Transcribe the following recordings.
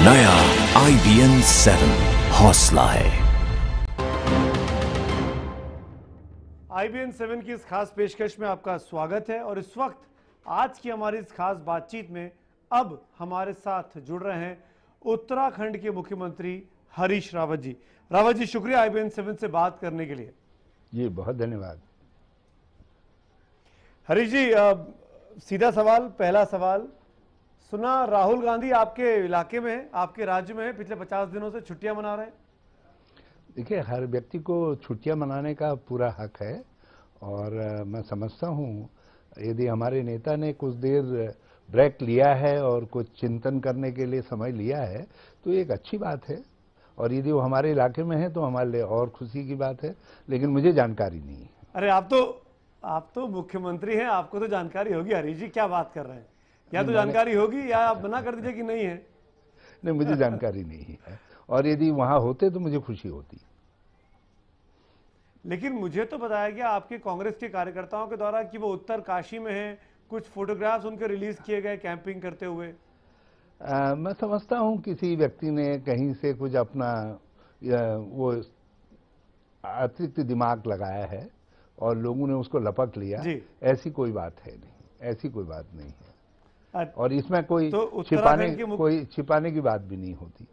नया IBN 7 हौसला है। IBN 7 की इस खास पेशकश में आपका स्वागत है और इस वक्त आज की हमारी इस खास बातचीत में अब हमारे साथ जुड़ रहे हैं उत्तराखंड के मुख्यमंत्री हरीश रावत जी। रावत जी, शुक्रिया IBN 7 से बात करने के लिए। जी बहुत धन्यवाद। हरीश जी, सीधा सवाल, पहला सवाल, सुना राहुल गांधी आपके इलाके में है, आपके राज्य में है, पिछले 50 दिनों से छुट्टियां मना रहे हैं। देखिए, हर व्यक्ति को छुट्टियां मनाने का पूरा हक है और मैं समझता हूँ यदि हमारे नेता ने कुछ देर ब्रेक लिया है और कुछ चिंतन करने के लिए समय लिया है तो एक अच्छी बात है, और यदि वो हमारे इलाके में है तो हमारे लिए और खुशी की बात है, लेकिन मुझे जानकारी नहीं है। अरे आप तो मुख्यमंत्री हैं, आपको तो जानकारी होगी। हरीश जी, क्या बात कर रहे हैं? या तो जानकारी होगी या आप मना कर दीजिए कि नहीं है। नहीं, मुझे जानकारी नहीं है, और यदि वहां होते तो मुझे खुशी होती। लेकिन मुझे तो बताया गया आपके कांग्रेस के कार्यकर्ताओं के द्वारा कि वो उत्तर काशी में हैं, कुछ फोटोग्राफ्स उनके रिलीज किए गए कैंपिंग करते हुए। मैं समझता हूँ किसी व्यक्ति ने कहीं से कुछ अपना वो अतिरिक्त दिमाग लगाया है और लोगों ने उसको लपक लिया। ऐसी कोई बात है नहीं, ऐसी कोई बात नहीं है, और इसमें कोई तो छिपाने की बात भी नहीं होती,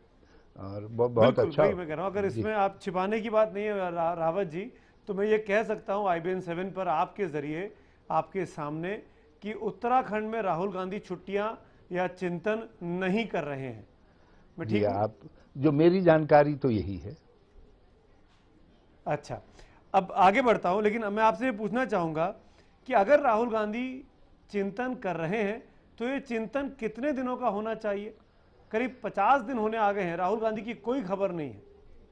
और बहुत अच्छा। मैं कह रहा हूँ, अगर इसमें आप छिपाने की बात नहीं है रावत जी, तो मैं ये कह सकता हूँ IBN 7 पर आपके जरिए आपके सामने कि उत्तराखंड में राहुल गांधी छुट्टियां या चिंतन नहीं कर रहे हैं। मैं ठीक हूं? आप जो मेरी जानकारी तो यही है। अच्छा, अब आगे बढ़ता हूं, लेकिन मैं आपसे ये पूछना चाहूंगा कि अगर राहुल गांधी चिंतन कर रहे हैं तो ये चिंतन कितने दिनों का होना चाहिए? करीब 50 दिन होने आ गए हैं, राहुल गांधी की कोई खबर नहीं है।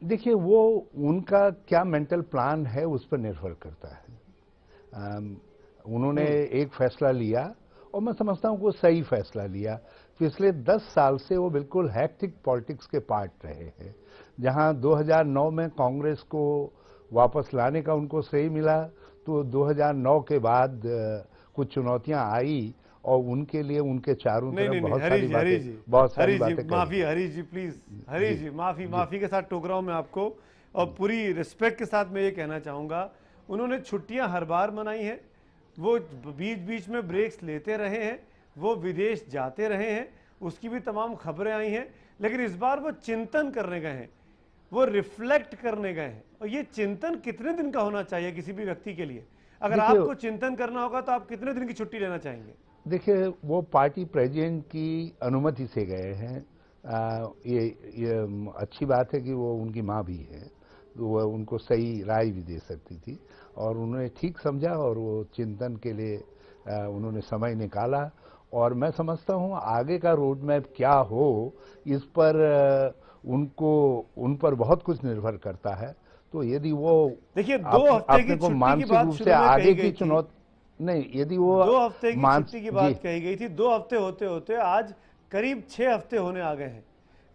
देखिए, वो उनका क्या मेंटल प्लान है उस पर निर्भर करता है। उन्होंने एक फैसला लिया और मैं समझता हूं कि वो सही फैसला लिया। पिछले 10 साल से वो बिल्कुल हैक्टिक पॉलिटिक्स के पार्ट रहे हैं, जहां 2009 में कांग्रेस को वापस लाने का उनको सही मिला, तो 2009 के बाद कुछ चुनौतियां आई और उनके लिए उनके चारों तरफ बहुत सारी बातें माफी हरीश जी, प्लीज हरीश जी, माफी के साथ टोक रहा हूं मैं आपको, और पूरी रिस्पेक्ट के साथ मैं ये कहना चाहूंगा, उन्होंने छुट्टियां हर बार मनाई हैं, वो बीच बीच में ब्रेक्स लेते रहे हैं, वो विदेश जाते रहे हैं, उसकी भी तमाम खबरें आई हैं, लेकिन इस बार वो चिंतन करने गए हैं, वो रिफ्लेक्ट करने गए हैं। और ये चिंतन कितने दिन का होना चाहिए किसी भी व्यक्ति के लिए? अगर आपको चिंतन करना होगा तो आप कितने दिन की छुट्टी लेना चाहेंगे? देखिए, वो पार्टी प्रेसिडेंट की अनुमति से गए हैं। ये अच्छी बात है कि वो उनकी माँ भी है, तो वो उनको सही राय भी दे सकती थी, और उन्होंने ठीक समझा और वो चिंतन के लिए उन्होंने समय निकाला। और मैं समझता हूँ आगे का रोड मैप क्या हो, इस पर उन पर बहुत कुछ निर्भर करता है। तो यदि वो देखिए 2 हफ्ते की छुट्टी की बात शुरू में आगे की चुनौती नहीं, यदि वो 2 हफ्ते की छुट्टी की बात कही गई थी, 2 हफ्ते होते होते आज करीब 6 हफ्ते होने आ गए हैं।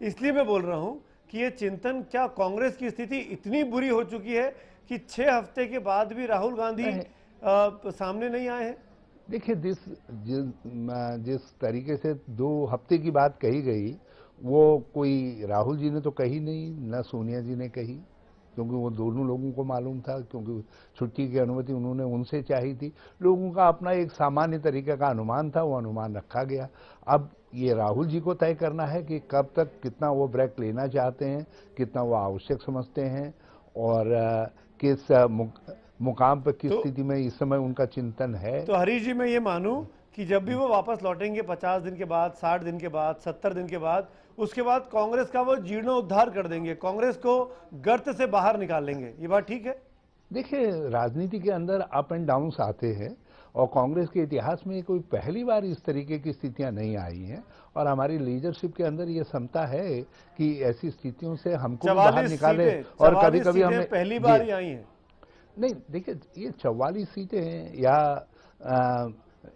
इसलिए मैं बोल रहा हूं कि ये चिंतन, क्या कांग्रेस की स्थिति इतनी बुरी हो चुकी है कि 6 हफ्ते के बाद भी राहुल गांधी सामने नहीं आए हैं? देखिए, जिस तरीके से 2 हफ्ते की बात कही गई, वो कोई राहुल जी ने तो कही नहीं, न सोनिया जी ने कही, क्योंकि वो दोनों लोगों को मालूम था, क्योंकि छुट्टी की अनुमति उन्होंने उनसे चाही थी। लोगों का अपना एक सामान्य तरीके का अनुमान था, वो अनुमान रखा गया। अब ये राहुल जी को तय करना है कि कब तक कितना वो ब्रेक लेना चाहते हैं, कितना वो आवश्यक समझते हैं, और किस मुकाम पर किस स्थिति में इस समय उनका चिंतन है। तो हरीश जी, मैं ये मानूं कि जब भी वो वापस लौटेंगे 50 दिन के बाद, 60 दिन के बाद, 70 दिन के बाद, उसके बाद कांग्रेस का वो जीर्णोद्धार कर देंगे, कांग्रेस को गर्त से बाहर निकाल लेंगे, ये बात ठीक है? देखिए, राजनीति के अंदर अप एंड डाउन्स आते हैं, और कांग्रेस के इतिहास में कोई पहली बार इस तरीके की स्थितियां नहीं आई हैं, और हमारी लीडरशिप के अंदर ये क्षमता है कि ऐसी स्थितियों से हमको बाहर निकाले। और कभी कभी हमें पहली बार ही आई हैं। नहीं, देखिए, ये 44 सीटें हैं या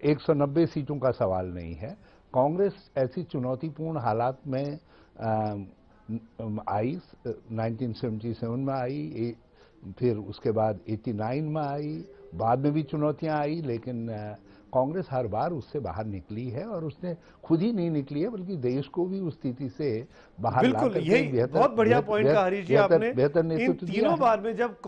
190 सीटों का सवाल नहीं है। कांग्रेस ऐसी चुनौतीपूर्ण हालात में आई, 1977 में आई, फिर उसके बाद 89 में आई, बाद में भी चुनौतियां आई, लेकिन कांग्रेस हर बार उससे बाहर निकली है और उसने खुद ही नहीं निकली है बल्कि देश को भी उस स्थिति से बाहर ला बिल्कुल, करके यही बहुत बढ़िया पॉइंट कहा हरीश जी आपने। बेहतर इन नेतृत्व दिया तीनों है। बार में जब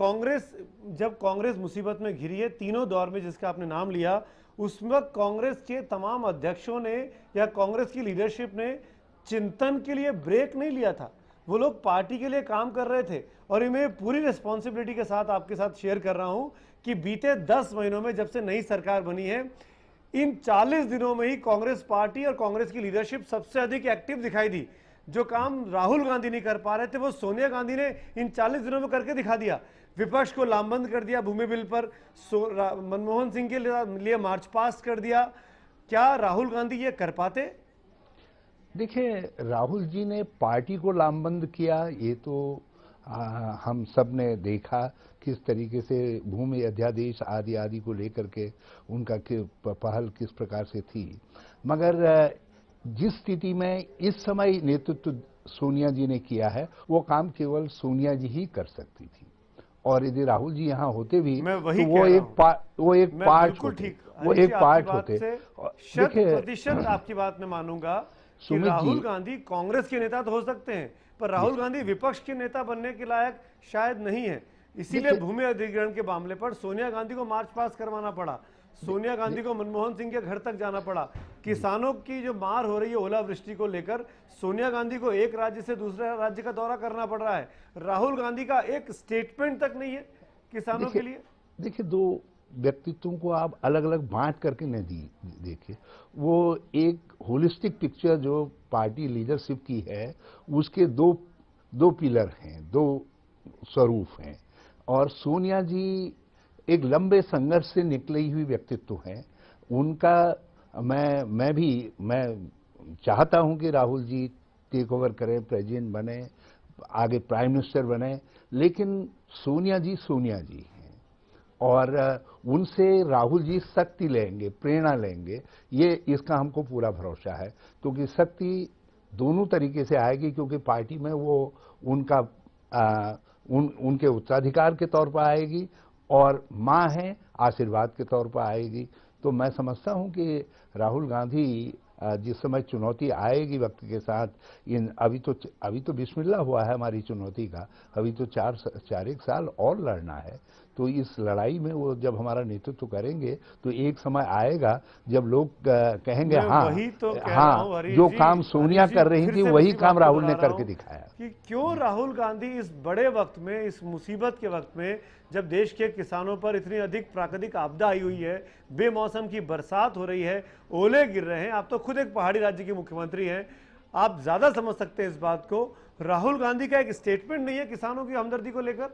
कांग्रेस मुसीबत में घिरी है, तीनों दौर में जिसका आपने नाम लिया, उस वक्त कांग्रेस के तमाम अध्यक्षों ने या कांग्रेस की लीडरशिप ने चिंतन के लिए ब्रेक नहीं लिया था। वो लोग पार्टी के लिए काम कर रहे थे। और मैं पूरी रिस्पॉन्सिबिलिटी के साथ आपके साथ शेयर कर रहा हूं कि बीते 10 महीनों में जब से नई सरकार बनी है, इन 40 दिनों में ही कांग्रेस पार्टी और कांग्रेस की लीडरशिप सबसे अधिक एक्टिव दिखाई दी। जो काम राहुल गांधी नहीं कर पा रहे थे वो सोनिया गांधी ने इन 40 दिनों में करके दिखा दिया। विपक्ष को लामबंद कर दिया भूमि बिल पर, मनमोहन सिंह के लिए मार्च पास्ट कर दिया। क्या राहुल गांधी ये कर पाते? देखिए, राहुल जी ने पार्टी को लामबंद किया, ये तो हम सब ने देखा किस तरीके से भूमि अध्यादेश आदि आदि को लेकर के उनका पहल किस प्रकार से थी। मगर जिस स्थिति में इस समय नेतृत्व सोनिया जी ने किया है वो काम केवल सोनिया जी ही कर सकती थी। और यदि राहुल जी यहाँ होते भी तो वो एक पार्ट होते, वो एक पार्ट होते। प्रतिशत आपकी बात में मानूंगा कि राहुल गांधी कांग्रेस के नेता तो हो सकते हैं, पर राहुल गांधी विपक्ष के नेता बनने के लायक शायद नहीं है। इसीलिए भूमि अधिग्रहण के मामले पर सोनिया गांधी को मार्च पास करवाना पड़ा, सोनिया गांधी को मनमोहन सिंह के घर तक जाना पड़ा। किसानों की जो मार हो रही है ओलावृष्टि को लेकर, सोनिया गांधी को एक राज्य से दूसरे राज्य का दौरा करना पड़ रहा है। राहुल गांधी का एक स्टेटमेंट तक नहीं है किसानों के लिए। देखिए, दो व्यक्तित्वों को आप अलग अलग बांट करके न देखिए, वो एक होलिस्टिक पिक्चर जो पार्टी लीडरशिप की है उसके दो पिलर हैं, दो स्वरूप हैं। और सोनिया जी एक लंबे संघर्ष से निकली हुई व्यक्तित्व हैं। उनका मैं चाहता हूं कि राहुल जी टेक ओवर करें, प्रेसिडेंट बने, आगे प्राइम मिनिस्टर बने, लेकिन सोनिया जी हैं और उनसे राहुल जी शक्ति लेंगे, प्रेरणा लेंगे, ये इसका हमको पूरा भरोसा है। क्योंकि शक्ति दोनों तरीके से आएगी, क्योंकि पार्टी में वो उनके उत्तराधिकार के तौर पर आएगी और माँ है आशीर्वाद के तौर पर आएगी। तो मैं समझता हूं कि राहुल गांधी जिस समय चुनौती आएगी वक्त के साथ, अभी तो बिस्मिल्लाह हुआ है हमारी चुनौती का, अभी तो 4 साल और लड़ना है। तो इस लड़ाई में वो जब हमारा नेतृत्व करेंगे तो एक समय आएगा जब लोग कहेंगे हाँ जो काम सोनिया कर रही थी वही काम राहुल ने करके दिखाया। कि क्यों राहुल गांधी इस बड़े वक्त में, इस मुसीबत के वक्त में, जब देश के किसानों पर इतनी अधिक प्राकृतिक आपदा आई हुई है, बेमौसम की बरसात हो रही है, ओले गिर रहे हैं, आप तो खुद एक पहाड़ी राज्य के मुख्यमंत्री हैं, आप ज्यादा समझ सकते हैं इस बात को, राहुल गांधी का एक स्टेटमेंट नहीं है किसानों की हमदर्दी को लेकर?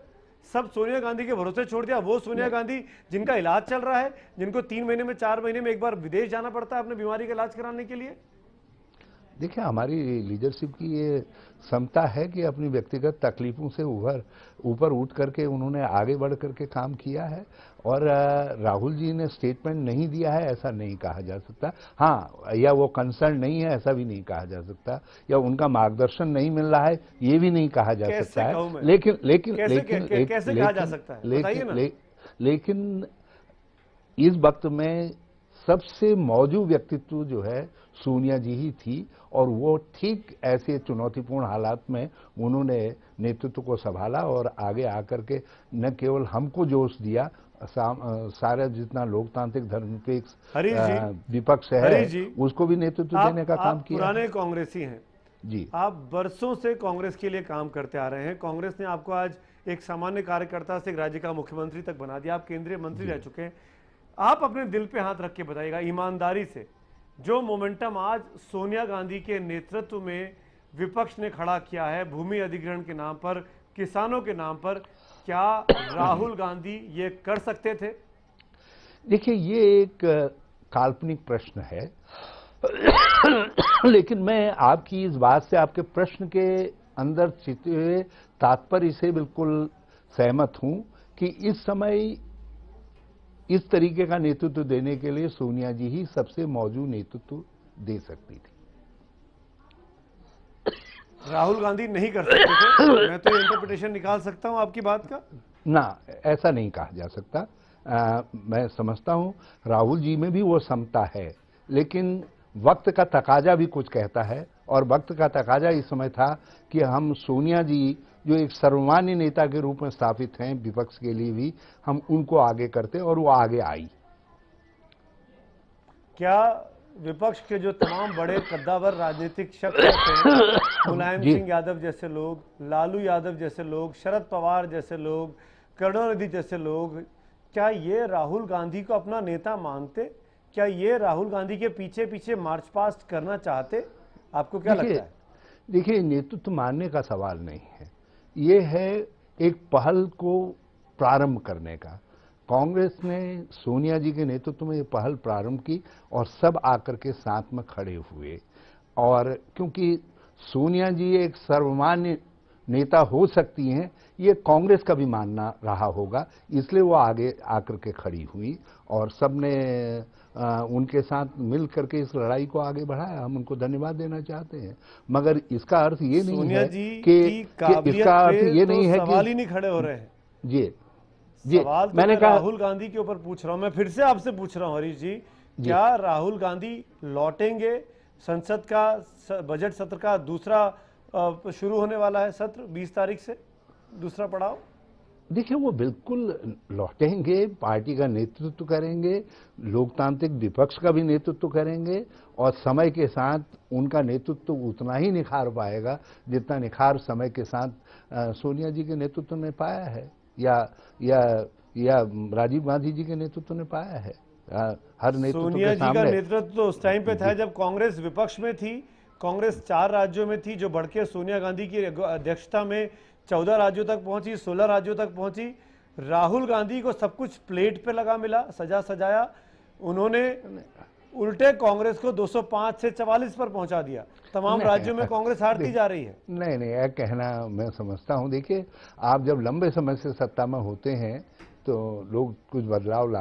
सब सोनिया गांधी के भरोसे छोड़ दिया। वो सोनिया गांधी जिनका इलाज चल रहा है, जिनको 3 महीने में 4 महीने में एक बार विदेश जाना पड़ता है अपने बीमारी का इलाज कराने के लिए। देखिए, हमारी लीडरशिप की ये क्षमता है कि अपनी व्यक्तिगत तकलीफों से ऊपर उठ करके उन्होंने आगे बढ़ करके काम किया है। और राहुल जी ने स्टेटमेंट नहीं दिया है ऐसा नहीं कहा जा सकता, हाँ, या वो कंसर्न नहीं है ऐसा भी नहीं कहा जा सकता, या उनका मार्गदर्शन नहीं मिल रहा है ये भी नहीं कहा जा सकता है। लेकिन इस वक्त में सबसे मौजूद व्यक्तित्व जो है सोनिया जी ही थी और वो ठीक ऐसे चुनौतीपूर्ण हालात में उन्होंने नेतृत्व को संभाला और आगे आकर के न केवल हमको जोश दिया, सारा जितना लोकतांत्रिक धर्मनिरपेक्ष विपक्ष है उसको भी नेतृत्व देने का काम किया। पुराने कांग्रेसी हैं जी, आप बरसों से कांग्रेस के लिए काम करते आ रहे हैं। कांग्रेस ने आपको आज एक सामान्य कार्यकर्ता से एक राज्य का मुख्यमंत्री तक बना दिया, आप केंद्रीय मंत्री रह चुके हैं। आप अपने दिल पे हाथ रख के बताइएगा ईमानदारी से, जो मोमेंटम आज सोनिया गांधी के नेतृत्व में विपक्ष ने खड़ा किया है भूमि अधिग्रहण के नाम पर, किसानों के नाम पर, क्या राहुल गांधी ये कर सकते थे? देखिए, ये एक काल्पनिक प्रश्न है लेकिन मैं आपकी इस बात से, आपके प्रश्न के अंदर छिपे हुए तात्पर्य से बिल्कुल सहमत हूं कि इस समय इस तरीके का नेतृत्व देने के लिए सोनिया जी ही सबसे मौजूद नेतृत्व दे सकती थी। राहुल गांधी नहीं कर सकते थे? मैं तो इंटरप्रिटेशन निकाल सकता हूं आपकी बात का? ना, ऐसा नहीं कहा जा सकता। मैं समझता हूं राहुल जी में भी वो समता है, लेकिन वक्त का तकाजा भी कुछ कहता है, और वक्त का तकाजा इस समय था कि हम सोनिया जी जो एक सर्वमान्य नेता के रूप में स्थापित हैं विपक्ष के लिए भी, हम उनको आगे करते, और वो आगे आई। क्या विपक्ष के जो तमाम बड़े कद्दावर राजनीतिक शख्स थे, मुलायम सिंह यादव जैसे लोग, लालू यादव जैसे लोग, शरद पवार जैसे लोग, करुणानिधि जैसे लोग, क्या ये राहुल गांधी को अपना नेता मानते? क्या ये राहुल गांधी के पीछे पीछे मार्च पास्ट करना चाहते? आपको क्या लगता है? देखिए, नेतृत्व मानने का सवाल नहीं है, ये है एक पहल को प्रारंभ करने का। कांग्रेस ने सोनिया जी के नेतृत्व में ये पहल प्रारंभ की और सब आकर के साथ में खड़े हुए, और क्योंकि सोनिया जी एक सर्वमान्य नेता हो सकती हैं, ये कांग्रेस का भी मानना रहा होगा, इसलिए वो आगे आकर के खड़ी हुई और सबने उनके साथ मिल करके इस लड़ाई को आगे बढ़ाया। हम उनको धन्यवाद देना चाहते हैं, मगर इसका अर्थ ये नहीं है कि इसका अर्थ ये नहीं है कि सवाल ही नहीं खड़े हो रहे हैं। जी, सवाल तो मैंने कहा राहुल गांधी के ऊपर पूछ रहा हूं, मैं फिर से आपसे पूछ रहा हूं हरीश जी, क्या राहुल गांधी लौटेंगे? संसद का बजट सत्र का दूसरा शुरू होने वाला है सत्र 20 तारीख से, दूसरा पड़ाव। देखिए, वो बिल्कुल लौटेंगे, पार्टी का नेतृत्व करेंगे, लोकतांत्रिक विपक्ष का भी नेतृत्व करेंगे, और समय के साथ उनका नेतृत्व उतना ही निखार पाएगा जितना निखार समय के साथ सोनिया जी के नेतृत्व ने पाया है, या राजीव गांधी जी के नेतृत्व ने पाया है। हर नेतृत्व सोनिया जी का नेतृत्व तो उस टाइम पे था जब कांग्रेस विपक्ष में थी, कांग्रेस 4 राज्यों में थी, जो बढ़ के सोनिया गांधी की अध्यक्षता में 14 राज्यों तक पहुंची, 16 राज्यों तक पहुंची। राहुल गांधी को सब कुछ प्लेट पे लगा मिला, सजा सजाया, उन्होंने उल्टे कांग्रेस को 205 से 44 पर पहुंचा दिया। तमाम राज्यों में कांग्रेस हारती जा रही है। नहीं, यह कहना मैं समझता हूं। देखिए, आप जब लंबे समय से सत्ता में होते हैं तो लोग कुछ बदलाव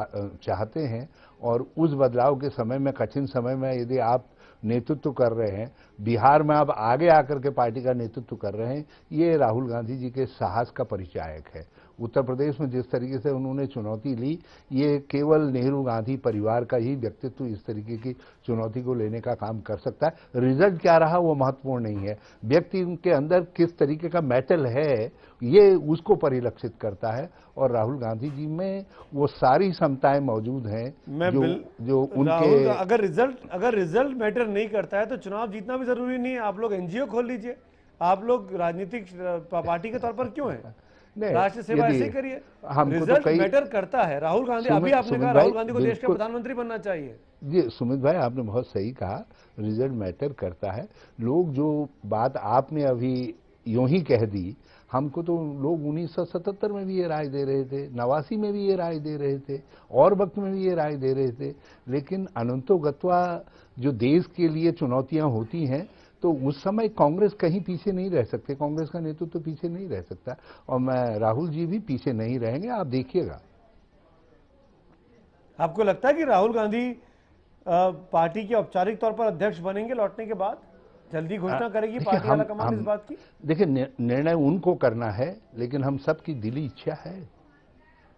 चाहते हैं, और उस बदलाव के समय में, कठिन समय में यदि आप नेतृत्व कर रहे हैं, बिहार में आप आगे आकर के पार्टी का नेतृत्व कर रहे हैं, ये राहुल गांधी जी के साहस का परिचायक है। उत्तर प्रदेश में जिस तरीके से उन्होंने चुनौती ली, ये केवल नेहरू गांधी परिवार का ही व्यक्तित्व इस तरीके की चुनौती को लेने का काम कर सकता है। रिजल्ट क्या रहा वो महत्वपूर्ण नहीं है, व्यक्ति के अंदर किस तरीके का मेटल है ये उसको परिलक्षित करता है, और राहुल गांधी जी में वो सारी क्षमताएं मौजूद हैं जो उनके। अगर रिजल्ट मैटर नहीं करता है तो चुनाव जीतना भी जरूरी नहीं है। आप लोग एनजीओ खोल लीजिए, आप लोग राजनीतिक पार्टी के तौर पर क्यों हैं? राष्ट्र सेवा ऐसे करिए। रिजल्ट मैटर करता है। राहुल गांधी, अभी आपने कहा राहुल गांधी को देश का प्रधानमंत्री बनना चाहिए। जी सुमित भाई, आपने बहुत सही कहा, रिजल्ट मैटर करता है। लोग जो बात आपने अभी यूं ही कह दी, हमको तो लोग 1977 में भी ये राय दे रहे थे, 89 में भी ये राय दे रहे थे, और वक्त में भी ये राय दे रहे थे, लेकिन अनंतो गत्वा जो देश के लिए चुनौतियां होती हैं तो उस समय कांग्रेस कहीं पीछे नहीं रह सकते, कांग्रेस का नेतृत्व तो पीछे नहीं रह सकता, और मैं राहुल जी भी पीछे नहीं रहेंगे, आप देखिएगा। आपको लगता है कि राहुल गांधी पार्टी के औपचारिक तौर पर अध्यक्ष बनेंगे लौटने के बाद? जल्दी घोषणा करेगी पार्टी वाला कमान इस बात की? देखिए, निर्णय उनको करना है, लेकिन हम सबकी दिली इच्छा है,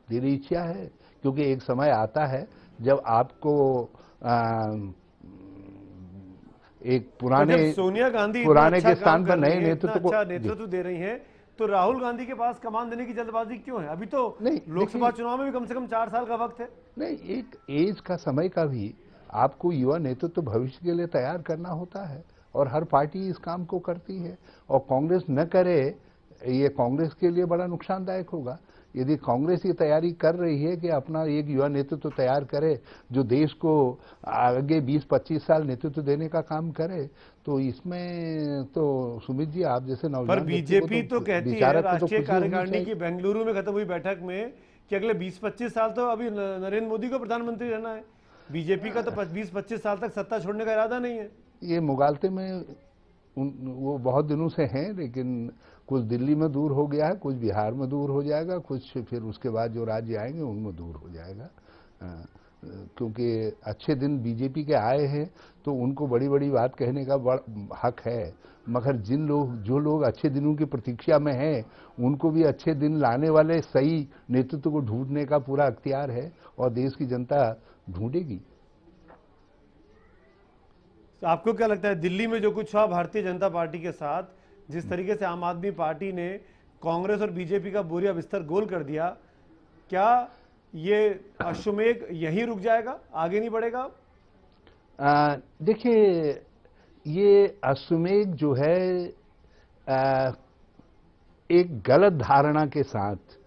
दिली इच्छा है, क्योंकि एक समय आता है जब आपको एक पुराने सोनिया गांधी पुराने के स्थान पर नए नेतृत्व को नेतृत्व दे रही हैं, तो राहुल गांधी के पास कमान देने की जल्दबाजी क्यों है? अभी तो लोकसभा चुनाव में भी कम से कम 4 साल का वक्त है। नहीं, एक एज का, समय का भी आपको युवा नेतृत्व भविष्य के लिए तैयार करना होता है, और हर पार्टी इस काम को करती है, और कांग्रेस न करे ये कांग्रेस के लिए बड़ा नुकसानदायक होगा। यदि कांग्रेस ये तैयारी कर रही है कि अपना एक युवा नेतृत्व तैयार करे जो देश को आगे 20-25 साल नेतृत्व देने का काम करे, तो इसमें तो सुमित जी आप जैसे नौजवान, पर बीजेपी तो कहती है राष्ट्रीय कार्यकारिणी की बेंगलुरु में खत्म हुई बैठक में कि अगले 20-25 साल तो अभी नरेंद्र मोदी को प्रधानमंत्री रहना है। बीजेपी का तो 20-25 साल तक सत्ता छोड़ने का इरादा नहीं है। ये मुगालते में वो बहुत दिनों से हैं, लेकिन कुछ दिल्ली में दूर हो गया है, कुछ बिहार में दूर हो जाएगा, कुछ फिर उसके बाद जो राज्य आएंगे उनमें दूर हो जाएगा। क्योंकि अच्छे दिन बीजेपी के आए हैं तो उनको बड़ी बड़ी बात कहने का हक है, मगर जो लोग अच्छे दिनों की प्रतीक्षा में हैं उनको भी अच्छे दिन लाने वाले सही नेतृत्व को ढूंढने का पूरा अख्तियार है और देश की जनता ढूंढेगी। तो आपको क्या लगता है दिल्ली में जो कुछ हुआ भारतीय जनता पार्टी के साथ, जिस तरीके से आम आदमी पार्टी ने कांग्रेस और बीजेपी का बोरिया बिस्तर गोल कर दिया, क्या ये अश्वमेध यहीं रुक जाएगा, आगे नहीं बढ़ेगा? देखिए, ये अश्वमेध जो है एक गलत धारणा के साथ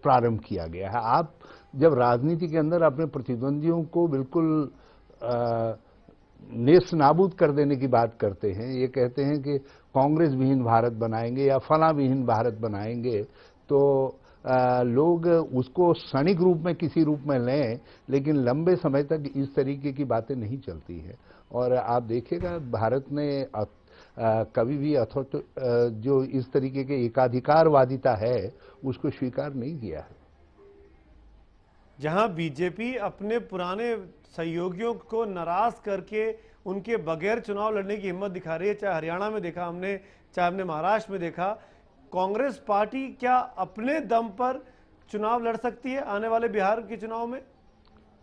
प्रारंभ किया गया है। आप जब राजनीति के अंदर अपने प्रतिद्वंदियों को बिल्कुल नेस्त नाबूद कर देने की बात करते हैं, ये कहते हैं कि कांग्रेस विहीन भारत बनाएंगे या फला विहीन भारत बनाएंगे, तो लोग उसको क्षणिक रूप में किसी रूप में लें, लेकिन लंबे समय तक इस तरीके की बातें नहीं चलती है। और आप देखिएगा भारत ने कभी भी जो इस तरीके के एकाधिकारवादिता है उसको स्वीकार नहीं किया है। जहां बीजेपी अपने पुराने सहयोगियों को नाराज करके उनके बगैर चुनाव लड़ने की हिम्मत दिखा रही है, चाहे हरियाणा में देखा हमने, चाहे हमने महाराष्ट्र में देखा, कांग्रेस पार्टी क्या अपने दम पर चुनाव लड़ सकती है आने वाले बिहार के चुनाव में?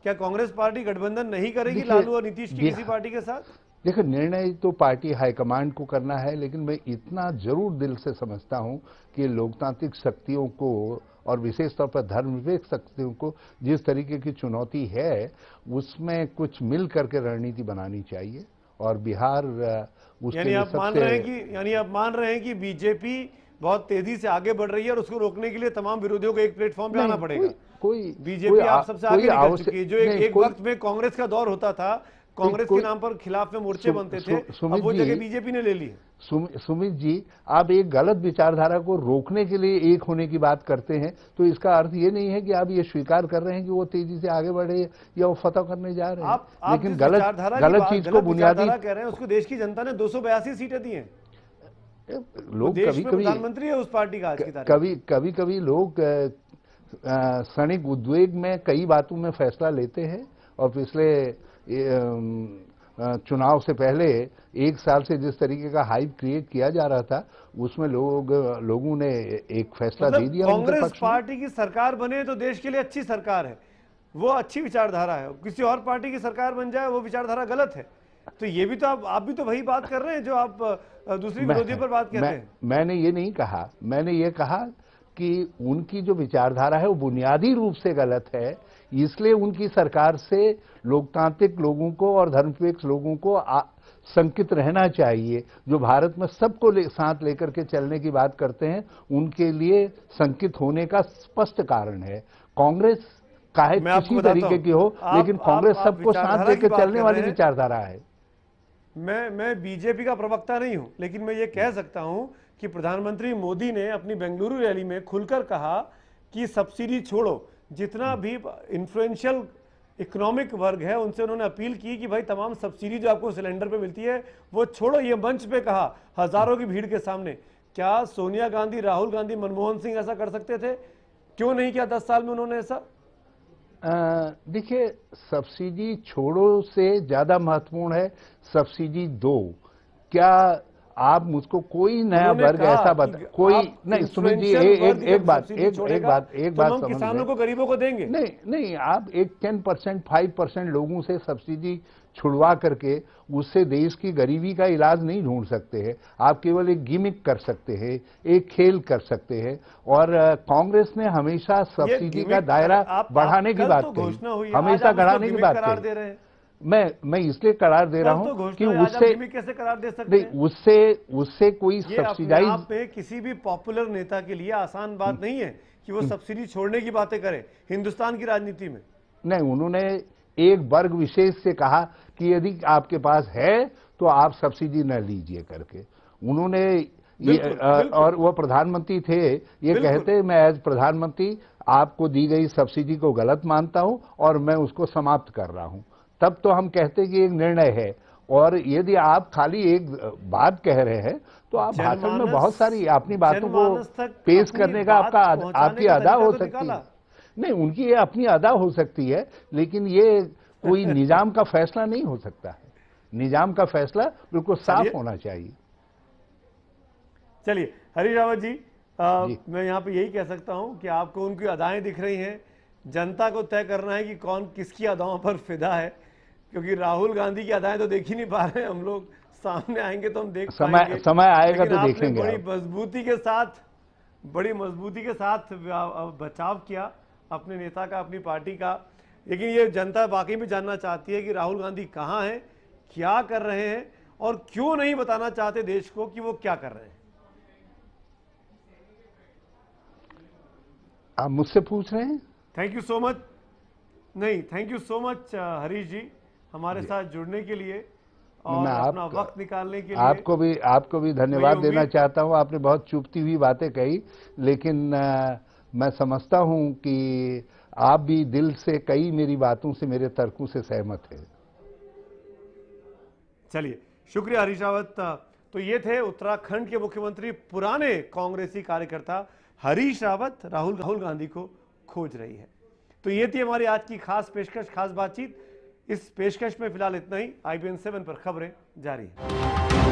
क्या कांग्रेस पार्टी गठबंधन नहीं करेगी लालू और नीतीश की किसी पार्टी के साथ? देखो, निर्णय तो पार्टी हाईकमांड को करना है, लेकिन मैं इतना जरूर दिल से समझता हूं कि लोकतांत्रिक शक्तियों को और विशेष तौर पर धर्मनिरपेक्ष शक्तियों को जिस तरीके की चुनौती है उसमें कुछ मिल करके रणनीति बनानी चाहिए। और बिहार उसके लिए आप मान रहे हैं कि बीजेपी बहुत तेजी से आगे बढ़ रही है और उसको रोकने के लिए तमाम विरोधियों को एक प्लेटफॉर्म पे आना पड़ेगा। बीजेपी आप सबसे आगे निकल चुकी है। जो एक वक्त में कांग्रेस का दौर होता था, कांग्रेस के नाम पर खिलाफ में मोर्चे बनते थे, अब वो जगह बीजेपी ने ले ली है। सुमित जी, आप एक गलत विचारधारा को रोकने के लिए एक होने की बात करते हैं, तो इसका अर्थ ये नहीं है कि आप ये स्वीकार कर रहे हैं कि वो तेजी से आगे बढ़े या वो फतह करने जा रहे हैं। लेकिन गलत चीज को बुनियादी कह रहे हैं, उसको देश की जनता ने 282 सीटें दी हैं। लोग कभी प्रधानमंत्री है उस पार्टी का आज की तारीख। कभी लोग क्षणिक उद्वेग में कई बातों में फैसला लेते हैं, और पिछले चुनाव से पहले एक साल से जिस तरीके का हाइप क्रिएट किया जा रहा था उसमें लोगों ने एक फैसला दे दिया। कांग्रेस पार्टी की सरकार बने तो देश के लिए अच्छी सरकार है, वो अच्छी विचारधारा है। किसी और पार्टी की सरकार बन जाए वो विचारधारा गलत है। तो ये भी तो आप भी तो वही बात कर रहे हैं जो आप दूसरी विरोधी पर बात कहते हैं। मैंने ये नहीं कहा, मैंने ये कहा कि उनकी जो विचारधारा है वो बुनियादी रूप से गलत है, इसलिए उनकी सरकार से लोकतांत्रिक लोगों को और धर्मनिरपेक्ष लोगों को संकित रहना चाहिए। जो भारत में सबको साथ लेकर के चलने की बात करते हैं उनके लिए संकित होने का स्पष्ट कारण है। कांग्रेस चाहे किसी तरीके की हो, लेकिन कांग्रेस सबको साथ लेकर चलने वाली विचारधारा है। मैं बीजेपी का प्रवक्ता नहीं हूं, लेकिन मैं ये कह सकता हूं कि प्रधानमंत्री मोदी ने अपनी बेंगलुरु रैली में खुलकर कहा कि सब्सिडी छोड़ो। जितना भी इन्फ्लुएंशियल इकोनॉमिक वर्ग है उनसे उन्होंने अपील की कि भाई तमाम सब्सिडी जो आपको सिलेंडर पे मिलती है वो छोड़ो। ये मंच पे कहा हजारों की भीड़ के सामने। क्या सोनिया गांधी, राहुल गांधी, मनमोहन सिंह ऐसा कर सकते थे? क्यों नहीं किया 10 साल में उन्होंने ऐसा? देखिए, सब्सिडी छोड़ो से ज्यादा महत्वपूर्ण है सब्सिडी दो। क्या आप मुझको कोई नया वर्ग ऐसा कोई नहीं? सुमित जी, एक बात समझ, किसानों को, गरीबों को देंगे? नहीं, आप एक 10% 5% लोगों से सब्सिडी छुड़वा करके उससे देश की गरीबी का इलाज नहीं ढूंढ सकते हैं। आप केवल एक गिमिक कर सकते हैं, एक खेल कर सकते हैं। और कांग्रेस ने हमेशा सब्सिडी का दायरा बढ़ाने की बात कही, हमेशा बढ़ाने की बात कही। मैं इसलिए करार दे रहा हूं कि उससे कैसे करार दे सकते हैं? उससे कोई सब्सिडाइज आप पे किसी भी पॉपुलर नेता के लिए आसान बात नहीं है कि वो सब्सिडी छोड़ने की बातें करे हिंदुस्तान की राजनीति में। नहीं, उन्होंने एक वर्ग विशेष से कहा कि यदि आपके पास है तो आप सब्सिडी न लीजिए करके। उन्होंने और वो प्रधानमंत्री थे, ये कहते मैं एज प्रधानमंत्री आपको दी गई सब्सिडी को गलत मानता हूं और मैं उसको समाप्त कर रहा हूं। तब तो हम कहते कि एक निर्णय है। और यदि आप खाली एक बात कह रहे हैं तो आप भाषण में बहुत सारी अपनी बातों को पेश करने का आपकी अदा हो सकती है। नहीं, उनकी ये अपनी अदा हो सकती है, लेकिन ये कोई निजाम का फैसला नहीं हो सकता है। निजाम का फैसला बिल्कुल साफ होना चाहिए। चलिए हरीश रावत जी, मैं यहाँ पे यही कह सकता हूँ कि आपको उनकी अदाएं दिख रही हैं, जनता को तय करना है कि कौन किसकी अदाओं पर फिदा है, क्योंकि राहुल गांधी की अदाएं तो देख ही नहीं पा रहे हैं हम लोग, सामने आएंगे तो हम देख पाएंगे। समय आएगा तो आपने देखेंगे। बड़ी मजबूती के साथ बचाव किया अपने नेता का, अपनी पार्टी का, लेकिन ये जनता वाकई में जानना चाहती है कि राहुल गांधी कहाँ हैं, क्या कर रहे हैं और क्यों नहीं बताना चाहते देश को कि वो क्या कर रहे हैं। आप मुझसे पूछ रहे हैं? Thank you so much. नहीं, thank you so much Harish ji, हमारे साथ जुड़ने के लिए और अपना वक्त निकालने के लिए। आपको भी धन्यवाद देना चाहता हूं। आपने बहुत चुभती हुई बातें कही, लेकिन मैं समझता हूं कि आप भी दिल से कई मेरी बातों से, मेरे तर्कों से सहमत हैं। चलिए, शुक्रिया हरीश रावत। तो ये थे उत्तराखंड के मुख्यमंत्री, पुराने कांग्रेसी कार्यकर्ता हरीश रावत। राहुल गांधी को खोज रही है। तो ये थी हमारी आज की खास पेशकश, खास बातचीत। इस पेशकश में फिलहाल इतना ही। IBN 7 पर खबरें जारी है।